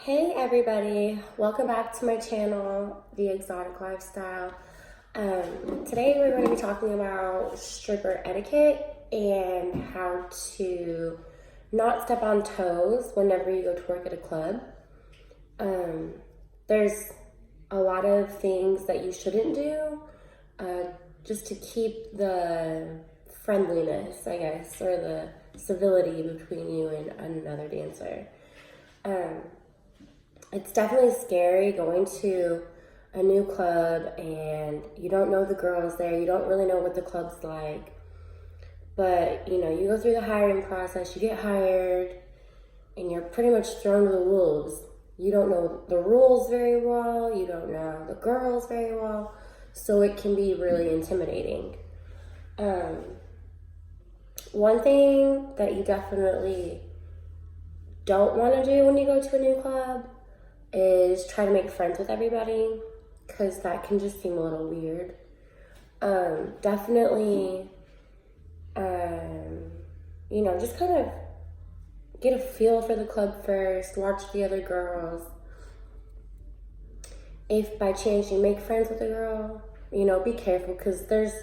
Hey everybody, welcome back to my channel, The Exotic Lifestyle. Today we're going to be talking about stripper etiquette and how to not step on toes whenever you go to work at a club. There's a lot of things that you shouldn't do just to keep the friendliness, I guess, or the civility between you and another dancer. It's definitely scary going to a new club and you don't know the girls there. You don't really know what the club's like. But, you go through the hiring process, you get hired, and you're pretty much thrown to the wolves. You don't know the rules very well. You don't know the girls very well. So it can be really intimidating. One thing that you definitely don't want to do when you go to a new club is try to make friends with everybody, because that can just seem a little weird. Definitely, just kind of get a feel for the club first, watch the other girls. If by chance you make friends with a girl, be careful, because there's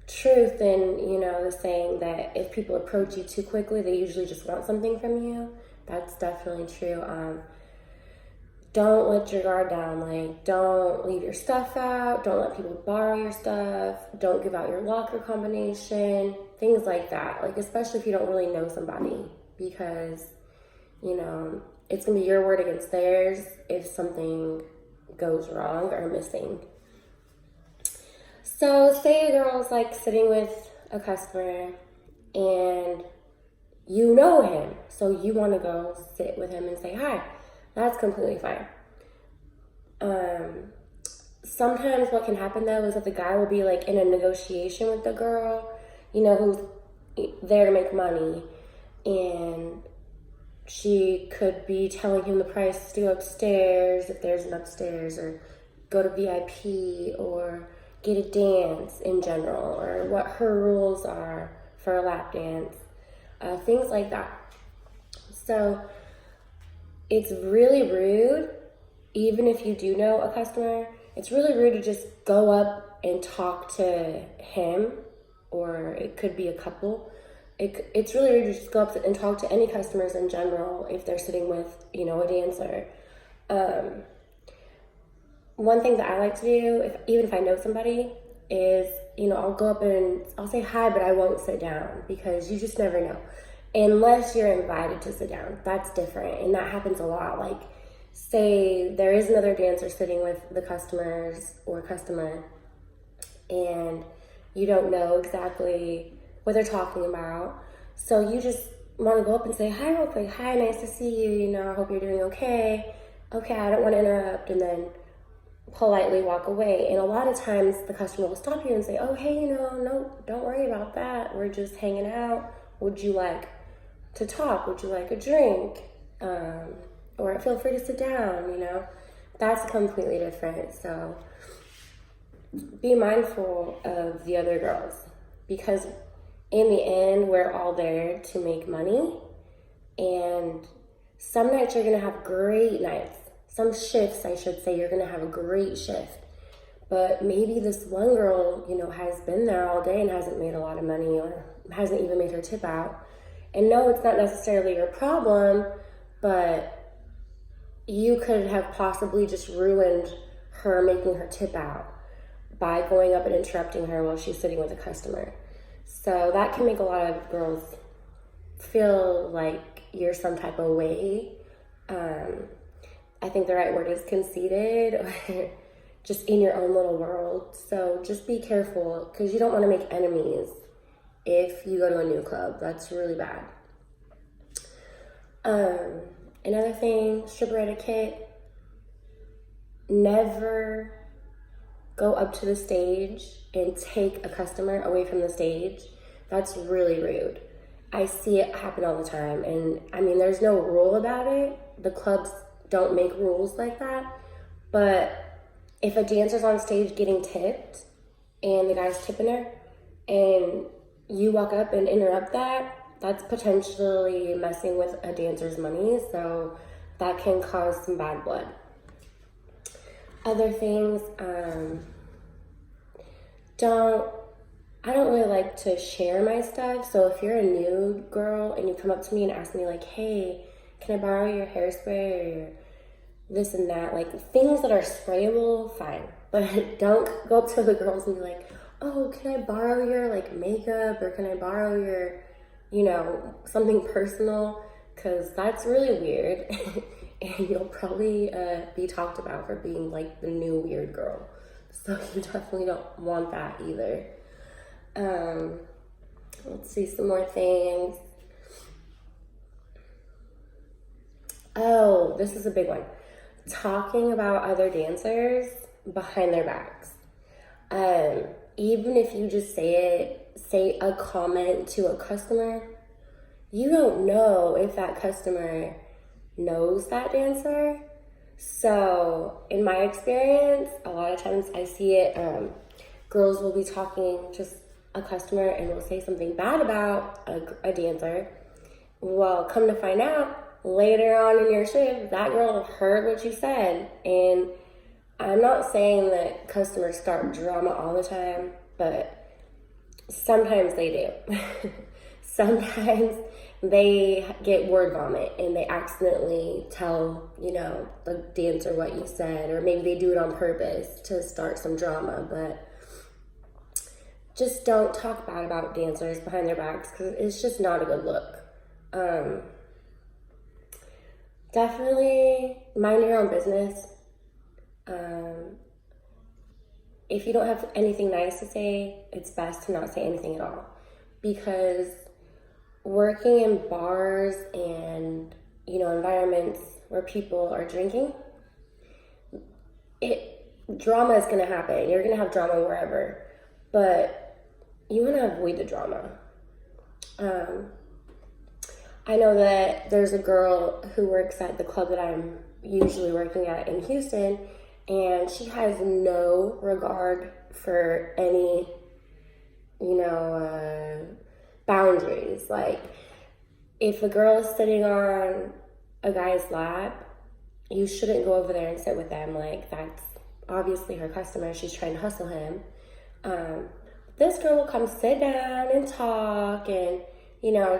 truth in, the saying that if people approach you too quickly, they usually just want something from you. That's definitely true. Don't let your guard down. Don't leave your stuff out. Don't let people borrow your stuff. Don't give out your locker combination. Things like that. Especially if you don't really know somebody, because, it's going to be your word against theirs if something goes wrong or missing. So say a girl's sitting with a customer and you know him, so you want to go sit with him and say hi. That's completely fine. Sometimes what can happen though is that the guy will be in a negotiation with the girl, who's there to make money, and she could be telling him the price to go upstairs if there's an upstairs, or go to VIP, or get a dance in general, or what her rules are for a lap dance, things like that. So it's really rude, even if you do know a customer, it's really rude to just go up and talk to him, or it could be a couple. It's really rude to just go up and talk to any customers in general if they're sitting with, a dancer. One thing that I like to do, even if I know somebody, is, I'll go up and I'll say hi, but I won't sit down, because you just never know. Unless you're invited to sit down, that's different, and that happens a lot. Say there is another dancer sitting with the customers or customer, and you don't know exactly what they're talking about, so you just want to go up and say hi real quick. Hi, nice to see you. I hope you're doing okay. Okay, I don't want to interrupt, and then politely walk away. And a lot of times the customer will stop you and say, oh, hey, no, don't worry about that. We're just hanging out. Would you like to talk? Would you like a drink? Or feel free to sit down, That's completely different. So be mindful of the other girls, because in the end, we're all there to make money. And some nights you're going to have great nights. Some shifts, I should say, you're going to have a great shift. But maybe this one girl, has been there all day and hasn't made a lot of money, or hasn't even made her tip out. And no, it's not necessarily your problem, but you could have possibly just ruined her making her tip out by going up and interrupting her while she's sitting with a customer. So that can make a lot of girls feel like you're some type of way. I think the right word is conceited, or just in your own little world. So just be careful, because you don't want to make enemies if you go to a new club. That's really bad. Another thing, stripper etiquette: never go up to the stage and take a customer away from the stage. That's really rude. I see it happen all the time. And there's no rule about it. The clubs don't make rules like that. But if a dancer's on stage getting tipped and the guy's tipping her, and you walk up and interrupt that, that's potentially messing with a dancer's money. So that can cause some bad blood. Other things, I don't really like to share my stuff. So if you're a new girl and you come up to me and ask me like, hey, can I borrow your hairspray or your this and that, like things that are sprayable, fine. But don't go up to other girls and be like, oh, can I borrow your like makeup, or can I borrow your, something personal? Because that's really weird. And you'll probably be talked about for being like the new weird girl. So you definitely don't want that either. Let's see some more things. Oh, this is a big one. Talking about other dancers behind their backs. Even if you just say a comment to a customer, you don't know if that customer knows that dancer. So in my experience, a lot of times I see it, girls will be talking to a customer and will say something bad about a dancer. Well, come to find out, later on in your shift, that girl heard what you said. And I'm not saying that customers start drama all the time, but sometimes they do. Sometimes they get word vomit and they accidentally tell, the dancer what you said, or maybe they do it on purpose to start some drama. But just don't talk bad about dancers behind their backs, because it's just not a good look. Definitely mind your own business. If you don't have anything nice to say, it's best to not say anything at all, because working in bars and environments where people are drinking, drama is going to happen. You're going to have drama wherever, but you want to avoid the drama. I know that there's a girl who works at the club that I'm usually working at in Houston, and she has no regard for any, boundaries. Like, if a girl is sitting on a guy's lap, you shouldn't go over there and sit with them. Like, that's obviously her customer. She's trying to hustle him. This girl will come sit down and talk and,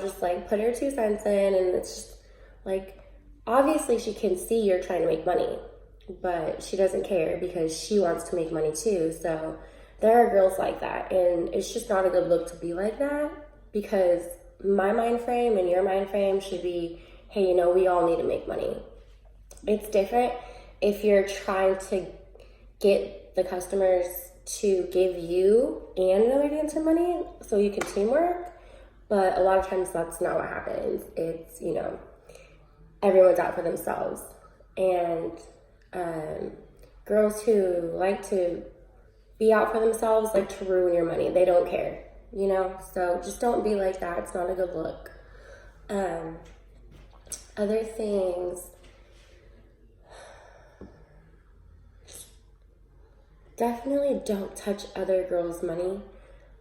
just like put her 2 cents in, and it's just like, obviously she can see you're trying to make money, but she doesn't care because she wants to make money too. So there are girls like that, and it's just not a good look to be like that, because my mind frame and your mind frame should be, hey, we all need to make money. It's different if you're trying to get the customers to give you and another dancer money so you can teamwork, but a lot of times that's not what happens. It's, everyone's out for themselves. And girls who like to be out for themselves like to ruin your money. They don't care, so just don't be like that. It's not a good look. Other things, definitely don't touch other girls' money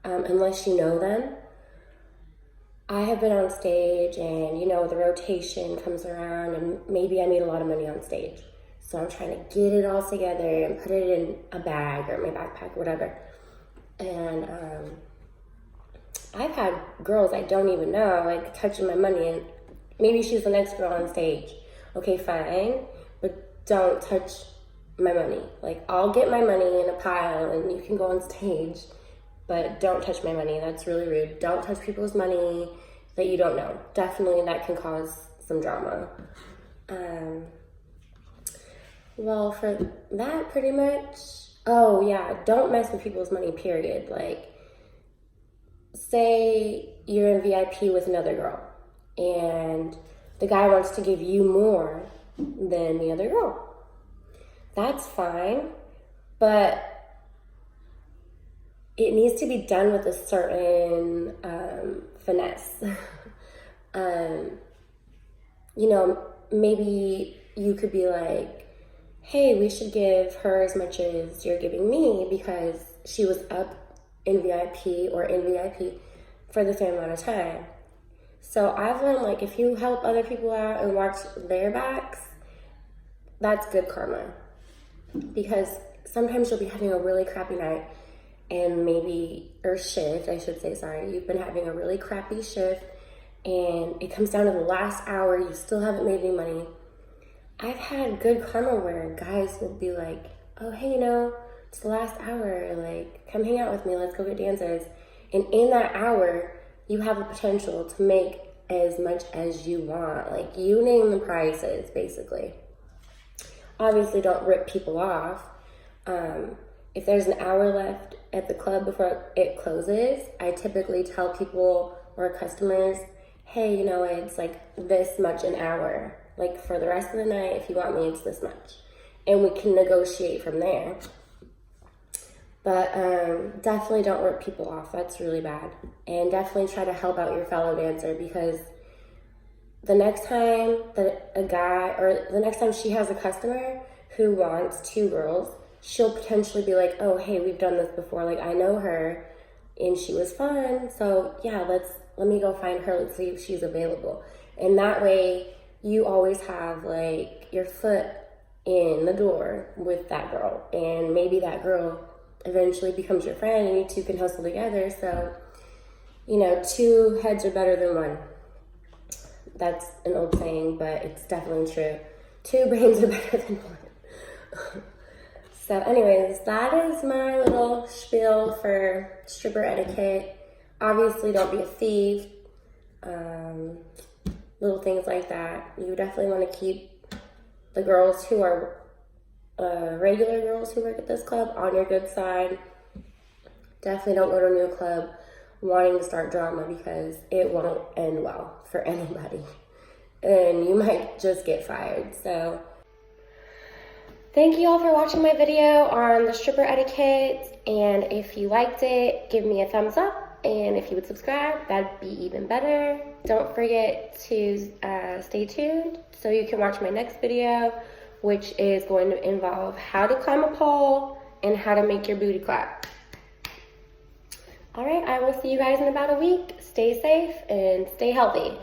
unless you know them. I have been on stage and, the rotation comes around and maybe I made a lot of money on stage. So I'm trying to get it all together and put it in a bag or my backpack, whatever. And I've had girls I don't even know, like, touching my money, and maybe she's the next girl on stage. Okay, fine, but don't touch my money. Like, I'll get my money in a pile and you can go on stage, but don't touch my money. That's really rude. Don't touch people's money that you don't know. Definitely that can cause some drama. Well, for that, pretty much, oh yeah, don't mess with people's money, period. Like, say you're in VIP with another girl and the guy wants to give you more than the other girl. That's fine, but it needs to be done with a certain finesse. Maybe you could be like, hey, we should give her as much as you're giving me because she was up in VIP or in VIP for the same amount of time. So I've learned, like, if you help other people out and watch their backs, that's good karma. Because sometimes you'll be having a really crappy night and or shift, I should say, sorry. You've been having a really crappy shift and it comes down to the last hour, you still haven't made any money. I've had good karma where guys will be like, oh, hey, it's the last hour, like, come hang out with me, let's go get dances. And in that hour, you have the potential to make as much as you want. Like, you name the prices, basically. Obviously, don't rip people off. If there's an hour left at the club before it closes, I typically tell people or customers, hey, it's like this much an hour. Like, for the rest of the night, if you want me, it's this much. And we can negotiate from there. But definitely don't rip people off. That's really bad. And definitely try to help out your fellow dancer, because the next time that the next time she has a customer who wants 2 girls, she'll potentially be like, oh, hey, we've done this before. Like, I know her and she was fun. So yeah, let me go find her. Let's see if she's available. And that way you always have like your foot in the door with that girl. And maybe that girl eventually becomes your friend and you two can hustle together. So, 2 heads are better than 1. That's an old saying, but it's definitely true. 2 brains are better than 1. So anyways, that is my little spiel for stripper etiquette. Obviously, don't be a thief. Little things like that. You definitely want to keep the girls who are regular girls who work at this club on your good side. Definitely don't go to a new club wanting to start drama, because it won't end well for anybody. And you might just get fired. So thank you all for watching my video on the stripper etiquette. And if you liked it, give me a thumbs up. And if you would subscribe, that'd be even better. Don't forget to stay tuned so you can watch my next video, which is going to involve how to climb a pole and how to make your booty clap. All right, I will see you guys in about a week. Stay safe and stay healthy.